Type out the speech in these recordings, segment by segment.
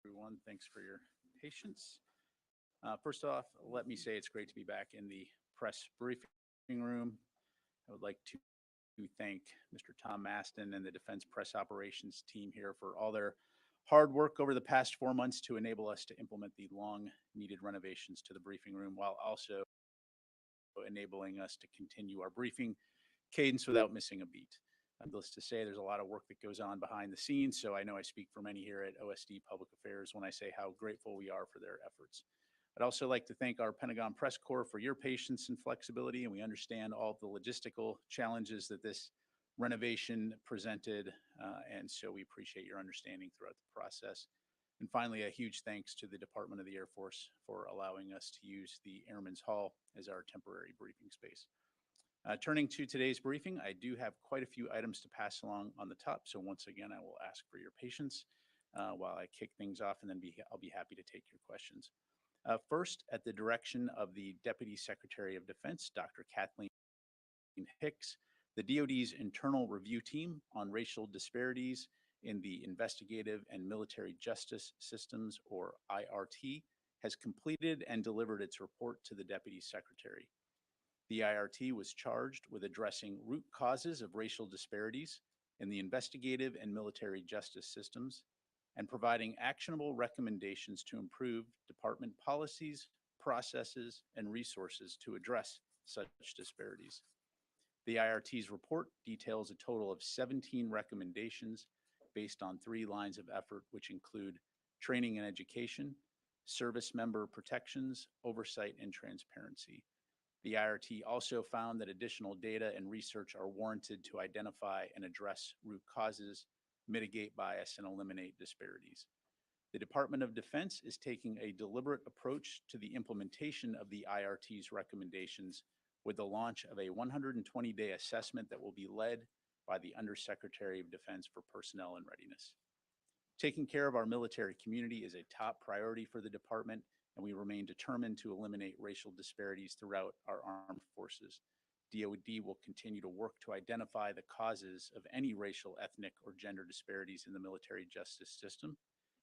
everyone. Thanks for your patience. First off, let me say it's great to be back in the press briefing room. I would like to thank Mr. Tom Maston and the Defense Press Operations team here for all their hard work over the past 4 months to enable us to implement the long needed renovations to the briefing room while also enabling us to continue our briefing cadence without missing a beat. Needless to say, there's a lot of work that goes on behind the scenes, so I know I speak for many here at OSD Public Affairs when I say how grateful we are for their efforts. I'd also like to thank our Pentagon Press Corps for your patience and flexibility, and we understand all of the logistical challenges that this renovation presented, and so we appreciate your understanding throughout the process. And finally, a huge thanks to the Department of the Air Force for allowing us to use the Airman's Hall as our temporary briefing space. Turning to today's briefing, I do have quite a few items to pass along on the top. So once again, I will ask for your patience while I kick things off, and then I'll be happy to take your questions. First, at the direction of the Deputy Secretary of Defense, Dr. Kathleen Hicks, the DoD's internal review team on racial disparities in the investigative and military justice systems, or IRT, has completed and delivered its report to the Deputy Secretary. The IRT was charged with addressing root causes of racial disparities in the investigative and military justice systems and providing actionable recommendations to improve department policies, processes, and resources to address such disparities. The IRT's report details a total of 17 recommendations based on 3 lines of effort, which include training and education, service member protections, oversight, and transparency. The IRT also found that additional data and research are warranted to identify and address root causes, mitigate bias, and eliminate disparities. The Department of Defense is taking a deliberate approach to the implementation of the IRT's recommendations with the launch of a 120-day assessment that will be led by the Undersecretary of Defense for Personnel and Readiness. Taking care of our military community is a top priority for the department, and we remain determined to eliminate racial disparities throughout our armed forces. DoD will continue to work to identify the causes of any racial, ethnic, or gender disparities in the military justice system,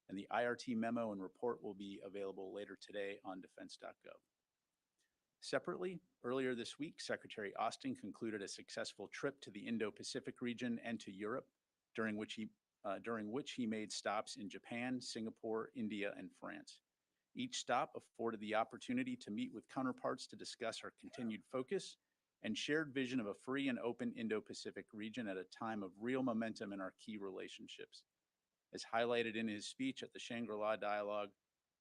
and the IRT memo and report will be available later today on defense.gov. Separately, earlier this week, Secretary Austin concluded a successful trip to the Indo-Pacific region and to Europe, during which he made stops in Japan, Singapore, India, and France. Each stop afforded the opportunity to meet with counterparts to discuss our continued focus and shared vision of a free and open Indo-Pacific region at a time of real momentum in our key relationships. As highlighted in his speech at the Shangri-La Dialogue,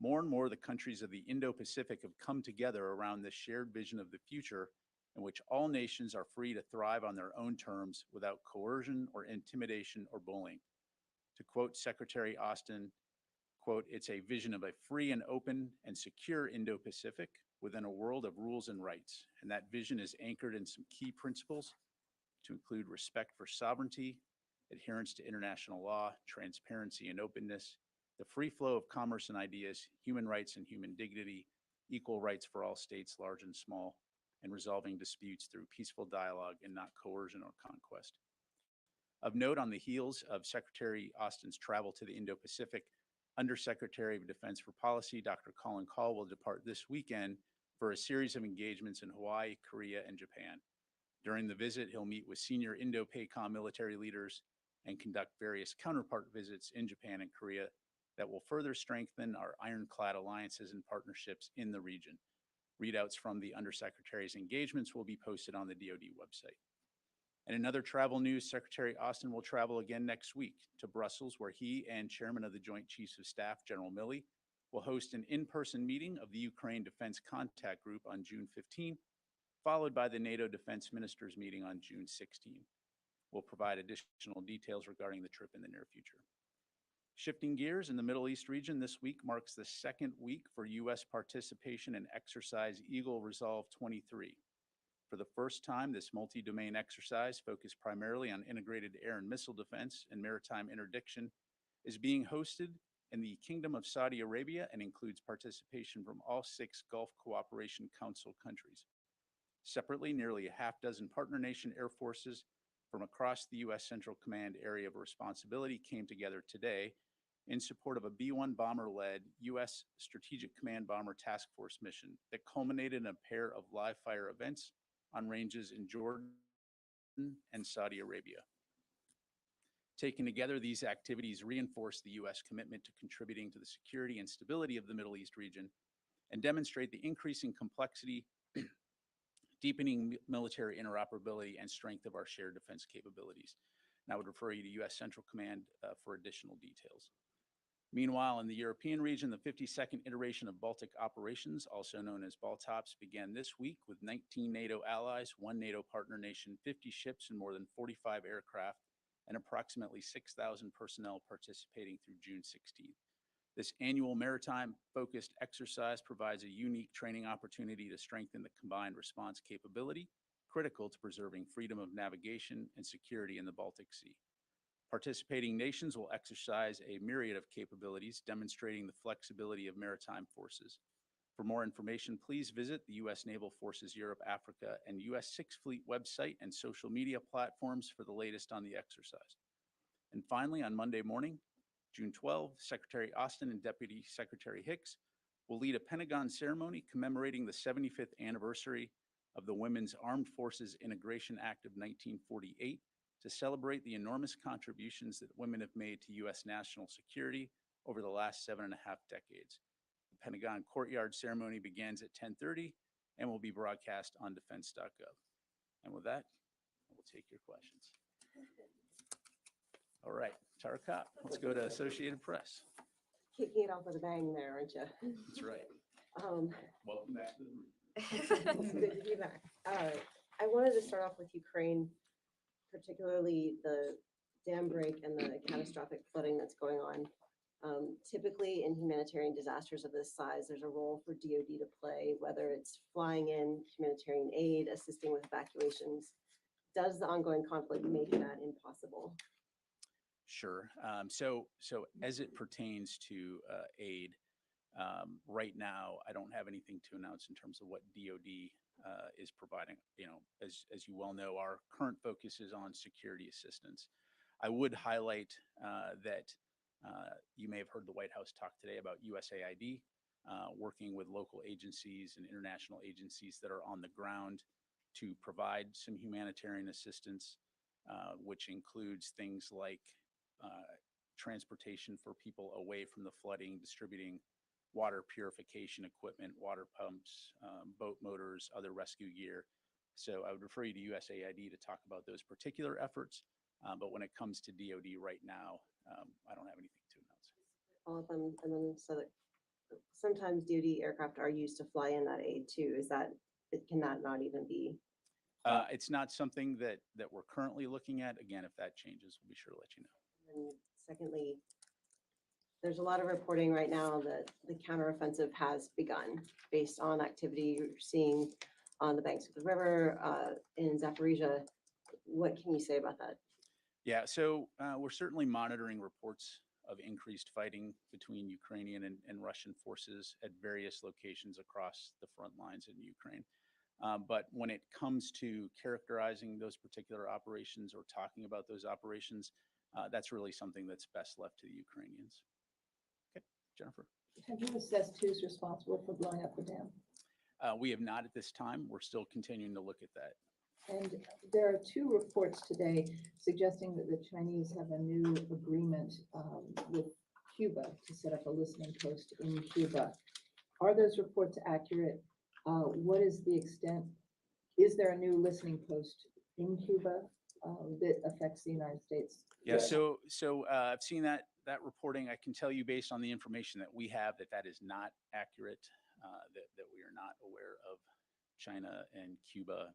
more and more the countries of the Indo-Pacific have come together around this shared vision of the future in which all nations are free to thrive on their own terms without coercion or intimidation or bullying. To quote Secretary Austin, quote, "It's a vision of a free and open and secure Indo-Pacific within a world of rules and rights. And that vision is anchored in some key principles to include respect for sovereignty, adherence to international law, transparency and openness, the free flow of commerce and ideas, human rights and human dignity, equal rights for all states, large and small, and resolving disputes through peaceful dialogue and not coercion or conquest." Of note, on the heels of Secretary Austin's travel to the Indo-Pacific, Undersecretary of Defense for Policy, Dr. Colin Kahl, will depart this weekend for a series of engagements in Hawaii, Korea, and Japan. During the visit, he'll meet with senior Indo-PACOM military leaders and conduct various counterpart visits in Japan and Korea that will further strengthen our ironclad alliances and partnerships in the region. Readouts from the Undersecretary's engagements will be posted on the DoD website. And in other travel news, Secretary Austin will travel again next week to Brussels, where he and Chairman of the Joint Chiefs of Staff, General Milley, will host an in-person meeting of the Ukraine Defense Contact Group on June 15, followed by the NATO Defense Ministers meeting on June 16. We'll provide additional details regarding the trip in the near future. Shifting gears, in the Middle East region, this week marks the second week for U.S. participation in Exercise Eagle Resolve 23. For the first time, this multi-domain exercise, focused primarily on integrated air and missile defense and maritime interdiction, is being hosted in the Kingdom of Saudi Arabia and includes participation from all 6 Gulf Cooperation Council countries. Separately, nearly a half dozen partner nation air forces from across the U.S. Central Command area of responsibility came together today in support of a B-1 bomber-led U.S. Strategic Command Bomber Task Force mission that culminated in a pair of live-fire events on ranges in Jordan and Saudi Arabia. Taken together, these activities reinforce the U.S. commitment to contributing to the security and stability of the Middle East region and demonstrate the increasing complexity, deepening military interoperability, and strength of our shared defense capabilities. And I would refer you to U.S. Central Command for additional details. Meanwhile, in the European region, the 52nd iteration of Baltic operations, also known as BALTOPS, began this week with 19 NATO allies, 1 NATO partner nation, 50 ships, and more than 45 aircraft, and approximately 6,000 personnel participating through June 16th. This annual maritime-focused exercise provides a unique training opportunity to strengthen the combined response capability, critical to preserving freedom of navigation and security in the Baltic Sea. Participating nations will exercise a myriad of capabilities, demonstrating the flexibility of maritime forces. For more information, please visit the U.S. Naval Forces Europe, Africa, and U.S. Sixth Fleet website and social media platforms for the latest on the exercise. And finally, on Monday morning, June 12, Secretary Austin and Deputy Secretary Hicks will lead a Pentagon ceremony commemorating the 75th anniversary of the Women's Armed Forces Integration Act of 1948 to celebrate the enormous contributions that women have made to U.S. national security over the last 7.5 decades. The Pentagon Courtyard ceremony begins at 10:30 and will be broadcast on defense.gov. And with that, I will take your questions. All right, Tara Kopp, let's go to Associated Press. Kicking it off with a bang there, aren't you? That's right. Welcome back to the room. It's good to be back. I wanted to start off with Ukraine, particularly the dam break and the catastrophic flooding that's going on. Typically in humanitarian disasters of this size, there's a role for DoD to play, whether it's flying in humanitarian aid, assisting with evacuations. Does the ongoing conflict make that impossible? Sure. So as it pertains to aid, right now, I don't have anything to announce in terms of what DoD is providing. You know, as you well know, our current focus is on security assistance. I would highlight that you may have heard the White House talk today about USAID working with local agencies and international agencies that are on the ground to provide some humanitarian assistance, which includes things like transportation for people away from the flooding, distributing water purification equipment, water pumps, boat motors, other rescue gear. So I would refer you to USAID to talk about those particular efforts. But when it comes to DoD right now, I don't have anything to announce. All of them, and then so that sometimes DoD aircraft are used to fly in that aid too. Can that not even be? It's not something that we're currently looking at. Again, if that changes, we'll be sure to let you know. And secondly, there's a lot of reporting right now that the counteroffensive has begun based on activity you're seeing on the banks of the river in Zaporizhia. What can you say about that? Yeah, so we're certainly monitoring reports of increased fighting between Ukrainian and Russian forces at various locations across the front lines in Ukraine. But when it comes to characterizing those particular operations or talking about those operations, that's really something that's best left to the Ukrainians. Okay, Jennifer. Have you assessed who's responsible for blowing up the dam? We have not at this time. We're still continuing to look at that. And there are 2 reports today suggesting that the Chinese have a new agreement with Cuba to set up a listening post in Cuba. Are those reports accurate? What is the extent? Is there a new listening post in Cuba that affects the United States? Yeah, so I've seen that reporting. I can tell you based on the information that we have that is not accurate, that we are not aware of China and Cuba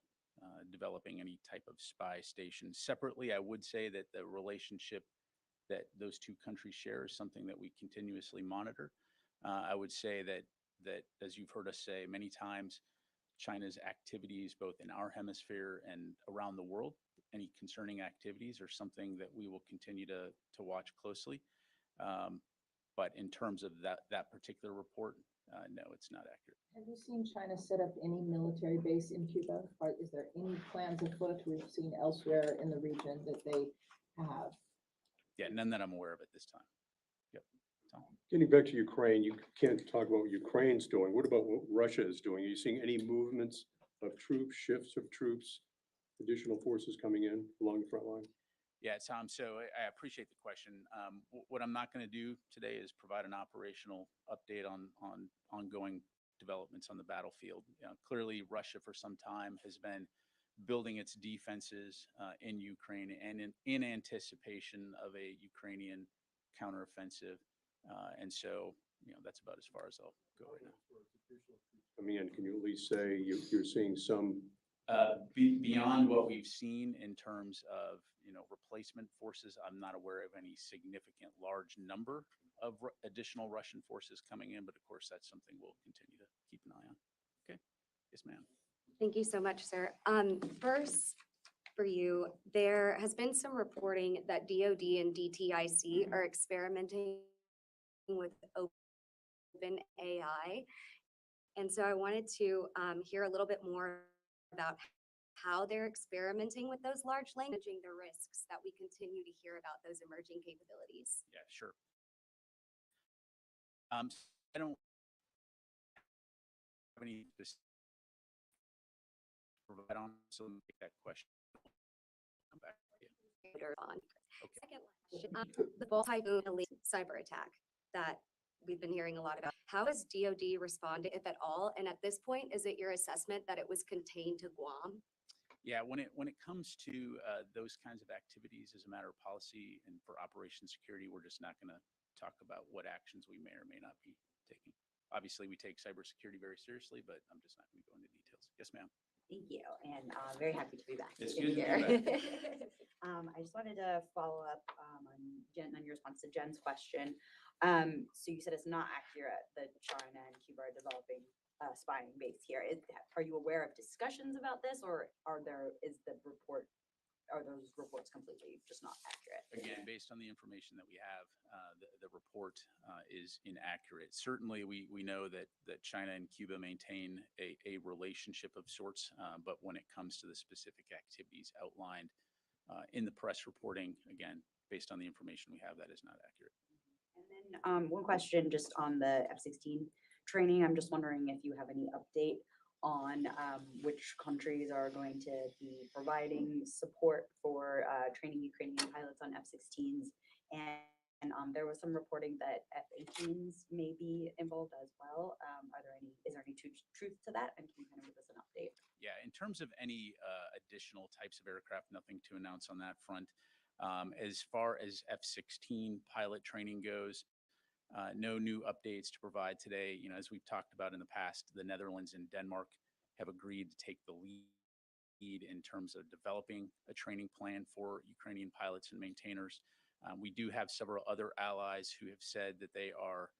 developing any type of spy station. Separately, I would say that the relationship that those 2 countries share is something that we continuously monitor. I would say that as you've heard us say many times, China's activities both in our hemisphere and around the world, any concerning activities are something that we will continue to watch closely. But in terms of that particular report, no, it's not accurate. Have you seen China set up any military base in Cuba? Or is there any plans afoot we've seen elsewhere in the region that they have? Yeah, none that I'm aware of at this time. Yep. Tom? Getting back to Ukraine, you can't talk about what Ukraine's doing. What about what Russia is doing? Are you seeing any movements of troops, shifts of troops, additional forces coming in along the front line? Yeah, Tom, so I appreciate the question. What I'm not going to do today is provide an operational update on ongoing developments on the battlefield. Clearly, Russia for some time has been building its defenses in Ukraine and in anticipation of a Ukrainian counteroffensive. And so, that's about as far as I'll go right now. Coming in, can you at least say you're seeing some? Beyond what we've seen in terms of, replacement forces, I'm not aware of any significant large number of additional Russian forces coming in, but of course, that's something we'll continue to keep an eye on. Okay. Yes, ma'am. Thank you so much, sir. First, for you, there has been some reporting that DoD and DTIC are experimenting with OpenAI. And so I wanted to hear a little bit more about how they're experimenting with those large language, managing the risks that we continue to hear about those emerging capabilities. Yeah, sure. I don't have any specific to provide on, so let me take that question. Come back to you. Later on. Okay. Second question, the Typhoon elite cyber attack that we've been hearing a lot about. How has DoD responded, if at all? And at this point, is it your assessment that it was contained to Guam? Yeah, when it comes to those kinds of activities as a matter of policy and for operation security, we're just not going to talk about what actions we may or may not be taking. Obviously, we take cybersecurity very seriously, but I'm just not going to go into details. Yes, ma'am. Thank you, and very happy to be back. It's again good to be here. back. I just wanted to follow up on your response to Jen's question. So you said it's not accurate that China and Cuba are developing spying base here. Are you aware of discussions about this, or are those reports completely just not accurate? Again, based on the information that we have, the report is inaccurate. Certainly, we know that China and Cuba maintain a relationship of sorts, but when it comes to the specific activities outlined in the press reporting, again, based on the information we have, that is not accurate. And then one question just on the F-16 training. I'm just wondering if you have any update on which countries are going to be providing support for training Ukrainian pilots on F-16s. And there was some reporting that F-18s may be involved as well. Is there any truth to that? And can you kind of give us an update? Yeah, in terms of any additional types of aircraft, nothing to announce on that front. As far as F-16 pilot training goes, no new updates to provide today. As we've talked about in the past, the Netherlands and Denmark have agreed to take the lead in terms of developing a training plan for Ukrainian pilots and maintainers. We do have several other allies who have said that they are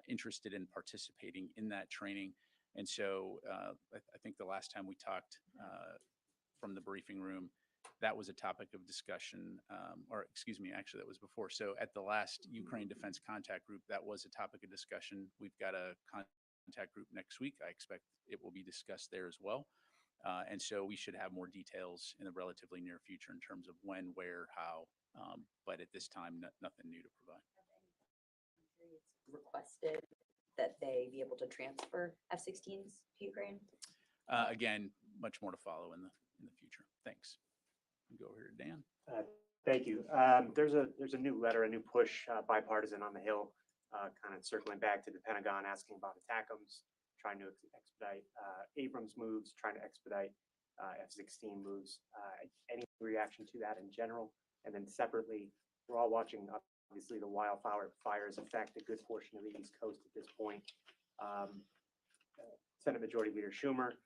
interested in participating in that training. And so I think the last time we talked from the briefing room, that was a topic of discussion, or excuse me, actually that was before. So at the last Ukraine Defense Contact Group, that was a topic of discussion. We've got a contact group next week. I expect it will be discussed there as well. And so we should have more details in the relatively near future in terms of when, where, how, but at this time, nothing new to provide. Requested that they be able to transfer F-16s to Ukraine? Again, much more to follow in the future. Thanks. Go over here to Dan. Thank you. There's a new letter, a new push, bipartisan on the Hill, kind of circling back to the Pentagon, asking about ATACMS, trying to expedite Abrams moves, trying to expedite F-16 moves. Any reaction to that in general? And then separately, we're all watching, obviously, the wildfires affect a good portion of the East Coast at this point. Senate Majority Leader Schumer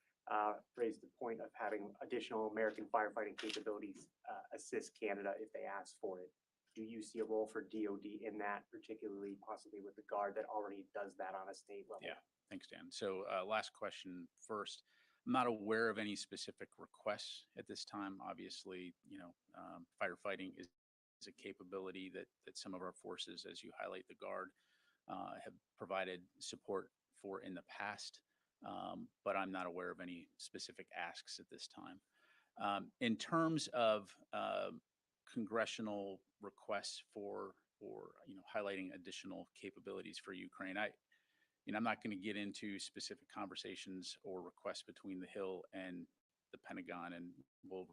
raised the point of having additional American firefighting capabilities assist Canada if they ask for it. Do you see a role for DoD in that, particularly possibly with the Guard that already does that on a state level? Yeah, thanks, Dan. So last question first. I'm not aware of any specific requests at this time. Obviously, firefighting is a capability that some of our forces, as you highlight, the Guard, have provided support for in the past. But I'm not aware of any specific asks at this time. In terms of congressional requests for or, highlighting additional capabilities for Ukraine. I'm not going to get into specific conversations or requests between the Hill and the Pentagon, and we'll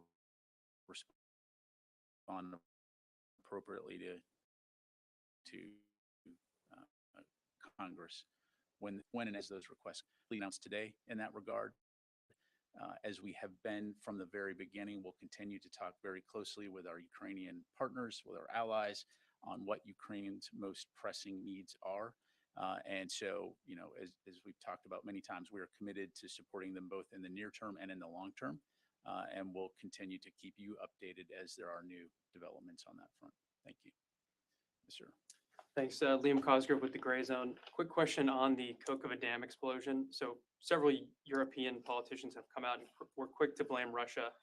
respond appropriately to Congress when and as those requests be announced today. In that regard, as we have been from the very beginning, we'll continue to talk very closely with our Ukrainian partners, with our allies, on what Ukraine's most pressing needs are. And so, as we've talked about many times, we are committed to supporting them both in the near term and in the long term. And we'll continue to keep you updated as there are new developments on that front. Thank you. Yes, sir. Thanks. Liam Cosgrove with the Gray Zone. Quick question on the Kokova Dam explosion. So several European politicians have come out and were quick to blame Russia,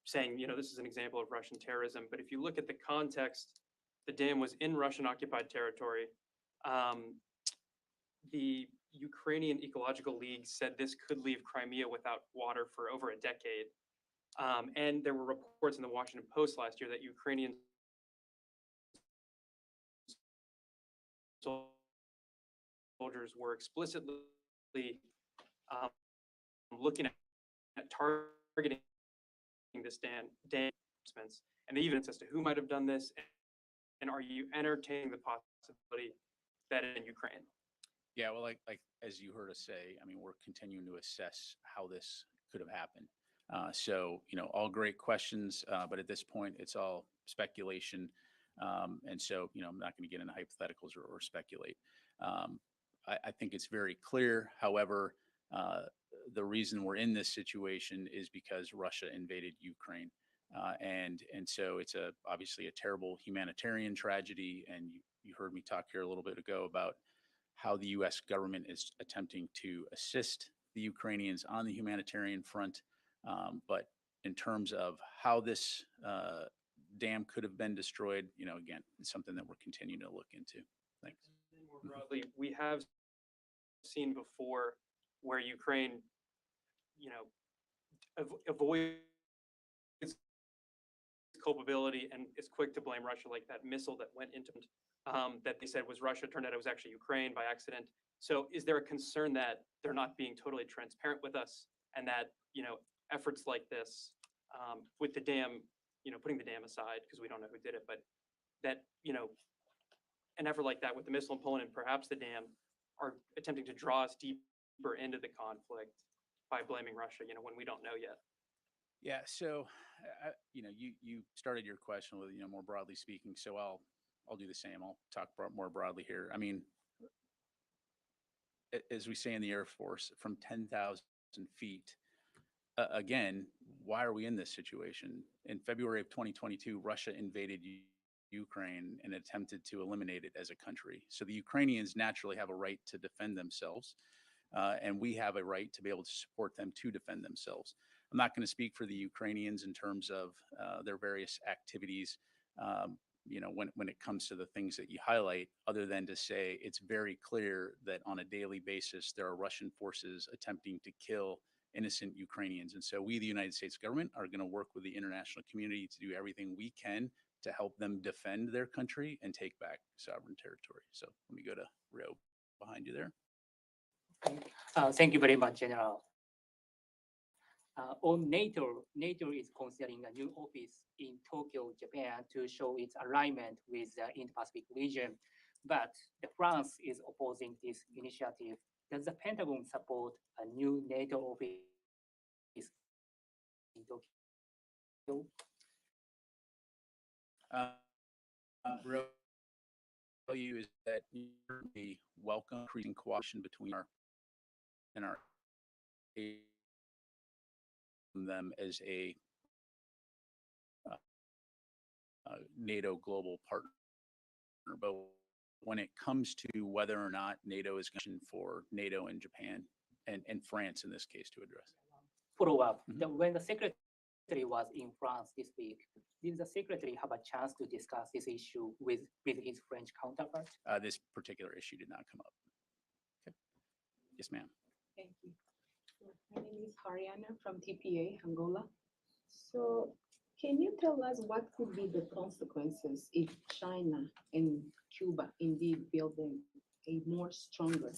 saying, this is an example of Russian terrorism. But if you look at the context, the dam was in Russian occupied territory. The Ukrainian Ecological League said this could leave Crimea without water for over a decade. And there were reports in the Washington Post last year that Ukrainian soldiers were explicitly looking at targeting this dam, and they even as to who might have done this, and are you entertaining the possibility that in Ukraine? Yeah, well, like as you heard us say, we're continuing to assess how this could have happened. So, all great questions, but at this point, it's all speculation. And so, I'm not going to get into hypotheticals or speculate. I think it's very clear, however, the reason we're in this situation is because Russia invaded Ukraine. And so it's obviously a terrible humanitarian tragedy. And you heard me talk here a little bit ago about how the U.S. government is attempting to assist the Ukrainians on the humanitarian front. But in terms of how this dam could have been destroyed, again, it's something that we're continuing to look into. Thanks. More broadly, we have seen before where Ukraine, avoids culpability and is quick to blame Russia, like that missile that went into that they said was Russia, turned out it was actually Ukraine by accident. So is there a concern that they're not being totally transparent with us, and that, efforts like this with the dam, putting the dam aside because we don't know who did it, but that, an effort like that with the missile in Poland and perhaps the dam are attempting to draw us deeper into the conflict by blaming Russia, when we don't know yet? Yeah. So, you started your question with, more broadly speaking. So I'll do the same. I'll talk more broadly here. As we say in the Air Force, from 10,000 feet, again, why are we in this situation? In February of 2022, Russia invaded Ukraine and attempted to eliminate it as a country. So the Ukrainians naturally have a right to defend themselves, and we have a right to be able to support them to defend themselves. I'm not going to speak for the Ukrainians in terms of their various activities, when it comes to the things that you highlight, other than to say it's very clear that on a daily basis, there are Russian forces attempting to kill innocent Ukrainians. And so we, the United States government, are going to work with the international community to do everything we can to help them defend their country and take back sovereign territory. So let me go to Rio behind you there. Thank you very much, General. On NATO is considering a new office in Tokyo, Japan, to show its alignment with the Indo-Pacific region, but France is opposing this initiative. Does the Pentagon support a new NATO office in Tokyo? Real value is that we welcome increasing cooperation between our them as a NATO global partner. But when it comes to whether or not NATO is going for NATO and Japan and France in this case to address. Follow up. When the secretary was in France this week, did the secretary have a chance to discuss this issue with his French counterpart? This particular issue did not come up. Okay. Yes, ma'am. Thank you. My name is Hariana from TPA, Angola. So can you tell us what could be the consequences if China and Cuba indeed building a more stronger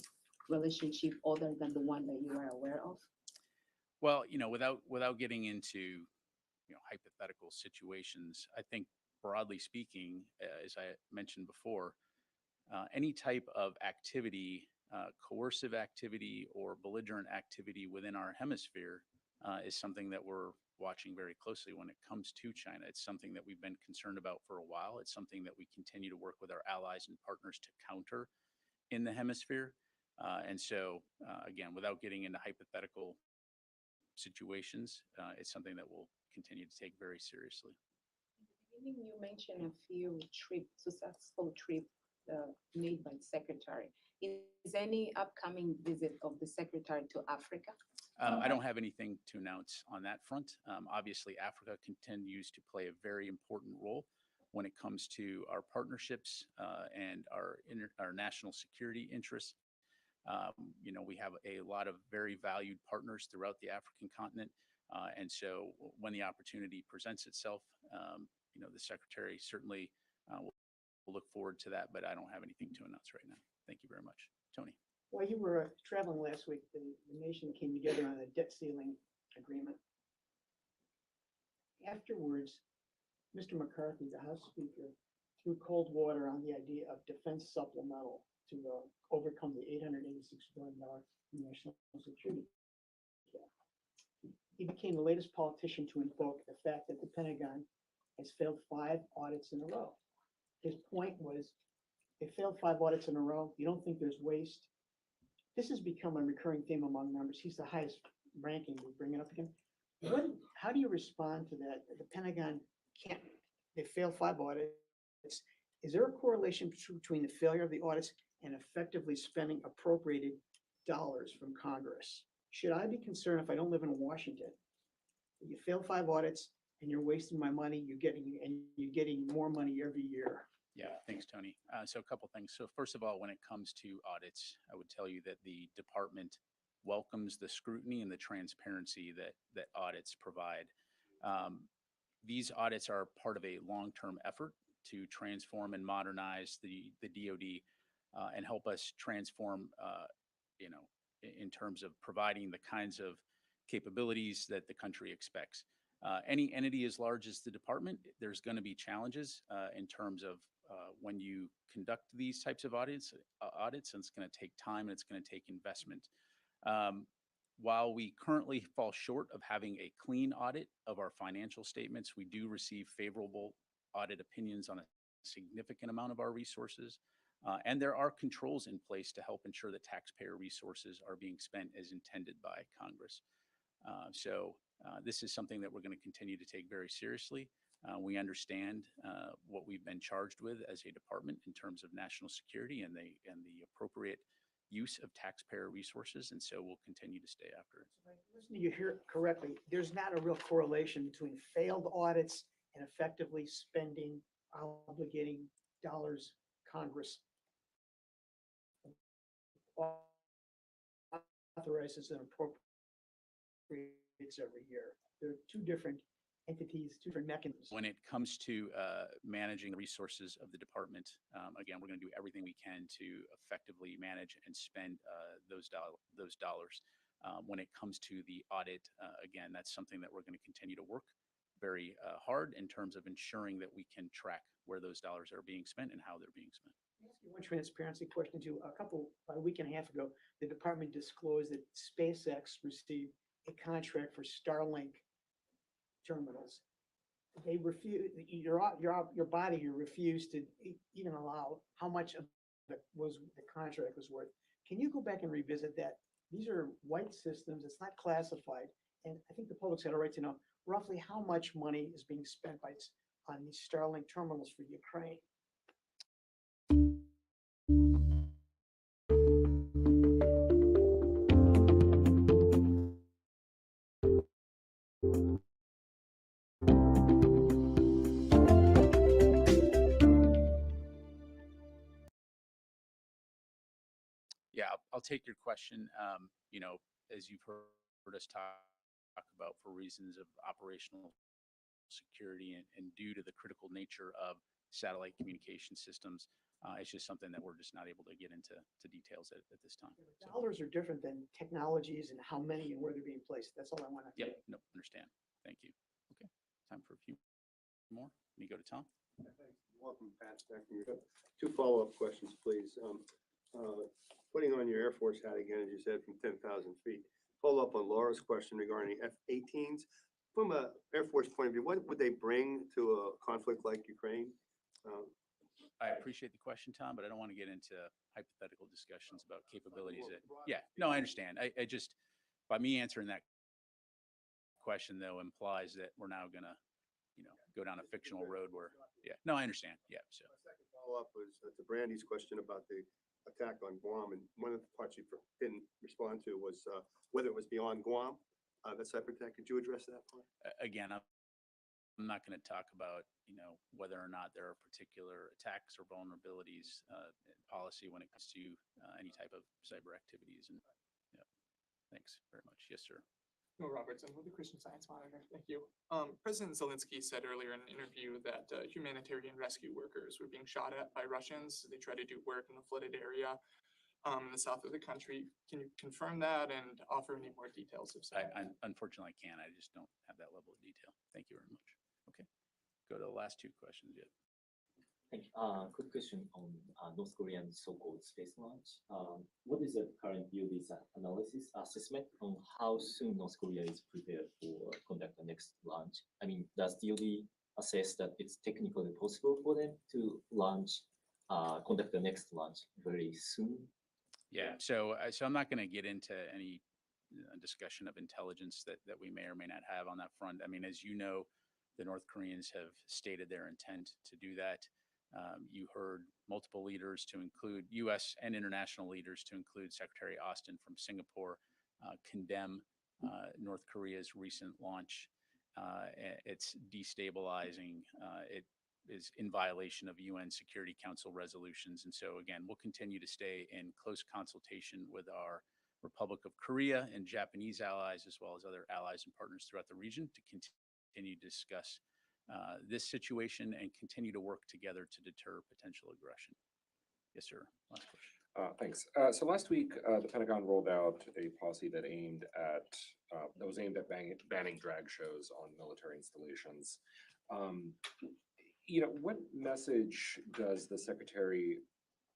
relationship other than the one that you are aware of? Well, without getting into, hypothetical situations, I think broadly speaking, as I mentioned before, any type of activity, coercive activity or belligerent activity within our hemisphere is something that we're watching very closely when it comes to China. It's something that we've been concerned about for a while. It's something that we continue to work with our allies and partners to counter in the hemisphere. And so, again, without getting into hypothetical situations, it's something that we'll continue to take very seriously. Beginning, you mentioned a few successful trip made by the Secretary. Is any upcoming visit of the Secretary to Africa? I don't have anything to announce on that front. Obviously, Africa continues to play a very important role when it comes to our partnerships and our national security interests. We have a lot of very valued partners throughout the African continent. And so when the opportunity presents itself, the Secretary certainly will look forward to that, but I don't have anything to announce right now. Thank you very much. Tony. While you were traveling last week, the nation came together on a debt ceiling agreement. Afterwards, Mr. McCarthy, the House Speaker, threw cold water on the idea of defense supplemental to overcome the $886 billion national security gap. He became the latest politician to invoke the fact that the Pentagon has failed 5 audits in a row. His point was, they failed 5 audits in a row. You don't think there's waste? This has become a recurring theme among members. He's the highest ranking. We bring it up again. How do you respond to that? The Pentagon they failed 5 audits. Is there a correlation between the failure of the audits and effectively spending appropriated dollars from Congress? Should I be concerned if I don't live in Washington? You fail 5 audits and you're wasting my money, you're getting more money every year. Yeah, thanks, Tony. So a couple things. So first of all, when it comes to audits, I would tell you that the department welcomes the scrutiny and the transparency that audits provide. These audits are part of a long-term effort to transform and modernize the DoD and help us transform, in terms of providing the kinds of capabilities that the country expects. Any entity as large as the department, there's going to be challenges in terms of when you conduct these types of audits, and it's going to take time and it's going to take investment. While we currently fall short of having a clean audit of our financial statements, we do receive favorable audit opinions on a significant amount of our resources. And there are controls in place to help ensure that taxpayer resources are being spent as intended by Congress. So this is something that we're going to continue to take very seriously. We understand what we've been charged with as a department in terms of national security and the appropriate use of taxpayer resources, and so we'll continue to stay after it. Listen to you hear correctly. There's not a real correlation between failed audits and effectively spending, obligating dollars Congress authorizes and appropriates every year. They're 2 different entities, 2 different mechanisms. When it comes to managing the resources of the department, again, we're going to do everything we can to effectively manage and spend those dollars. When it comes to the audit, again, that's something that we're going to continue to work very hard in terms of ensuring that we can track where those dollars are being spent and how they're being spent. One transparency question too. About a week and a half ago, the department disclosed that SpaceX received a contract for Starlink terminals. They refused, your body refused to even allow how much of the contract was worth. Can you go back and revisit that? These are white systems, it's not classified. And I think the public's got a right to know roughly how much money is being spent on these Starlink terminals for Ukraine. Yeah, I'll take your question. As you've heard us talk about, for reasons of operational security and due to the critical nature of satellite communication systems. It's just something that we're just not able to get into details at this time. So, Dollars are different than technologies and how many and where they're being placed. That's all I want to. yep, no, understand. Thank you. Okay, time for a few more. Let me go to Tom. Welcome, Pat. Back from you. Two follow-up questions, please. Putting on your Air Force hat again, as you said, from 10,000 feet. Follow up on Laura's question regarding F-18s. From a Air Force point of view, what would they bring to a conflict like Ukraine? I appreciate the question, Tom, but I don't want to get into hypothetical discussions about capabilities that, yeah, no, I understand. I just, by me answering that question though implies that we're now gonna, go down a fictional road where, yeah, no, I understand. Yeah, so. My second follow-up was to Brandy's question about the attack on Guam, and one of the parts you didn't respond to was whether it was beyond Guam, the cyber attack. Could you address that part? Again, I'm not going to talk about, whether or not there are particular attacks or vulnerabilities in policy when it comes to any type of cyber activities. And yeah, thanks very much. Yes, sir. Noah Robertson with the Christian Science Monitor. Thank you. President Zelensky said earlier in an interview that humanitarian rescue workers were being shot at by Russians. They tried to do work in the flooded area in the south of the country. Can you confirm that and offer any more details if so? I unfortunately can't. I just don't have that level of detail. Thank you very much. Okay. Go to the last two questions yet. Thank you. Quick question on North Korean so-called space launch. What is the current DoD's assessment on how soon North Korea is prepared for conduct the next launch? I mean, does DoD assess that it's technically possible for them to conduct the next launch very soon? Yeah. So I'm not going to get into any discussion of intelligence that we may or may not have on that front. I mean, as you know, the North Koreans have stated their intent to do that. You heard multiple leaders, to include U.S. and international leaders, to include Secretary Austin from Singapore, condemn North Korea's recent launch. It's destabilizing. It is in violation of UN Security Council resolutions. And so, again, we'll continue to stay in close consultation with our Republic of Korea and Japanese allies, as well as other allies and partners throughout the region, to continue to discuss this situation and continue to work together to deter potential aggression. Yes, sir. Last question. Thanks. So last week, the Pentagon rolled out a policy that was aimed at banning drag shows on military installations. What message does the Secretary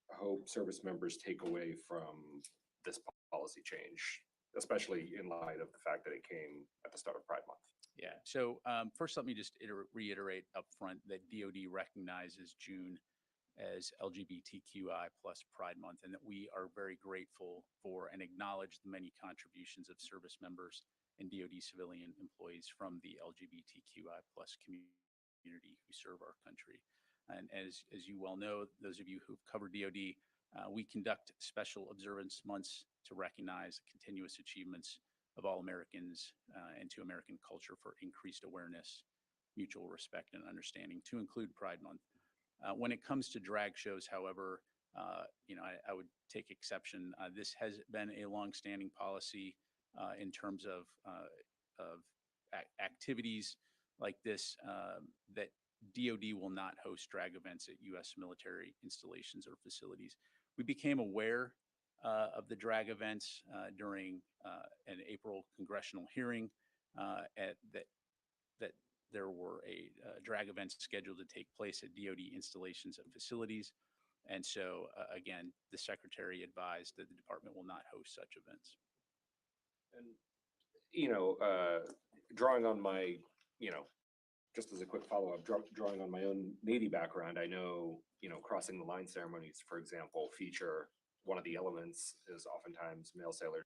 hope service members take away from this policy change, especially in light of the fact that it came at the start of Pride Month? Yeah. So first, let me just reiterate up front that DoD recognizes June as LGBTQI plus Pride Month, and that we are very grateful for and acknowledge the many contributions of service members and DoD civilian employees from the LGBTQI plus community who serve our country. And as you well know, those of you who've covered DoD, we conduct special observance months to recognize the continuous achievements of all Americans and to American culture for increased awareness, mutual respect, and understanding, to include Pride Month. When it comes to drag shows, however, I would take exception. This has been a longstanding policy in terms of activities like this, that DoD will not host drag events at U.S. military installations or facilities. We became aware of the drag events during an April congressional hearing that there were drag events scheduled to take place at DoD installations and facilities. And so, again, the Secretary advised that the department will not host such events. And, drawing on my, just as a quick follow-up, drawing on my own Navy background, I know, crossing the line ceremonies, for example, feature one of the elements is oftentimes male sailors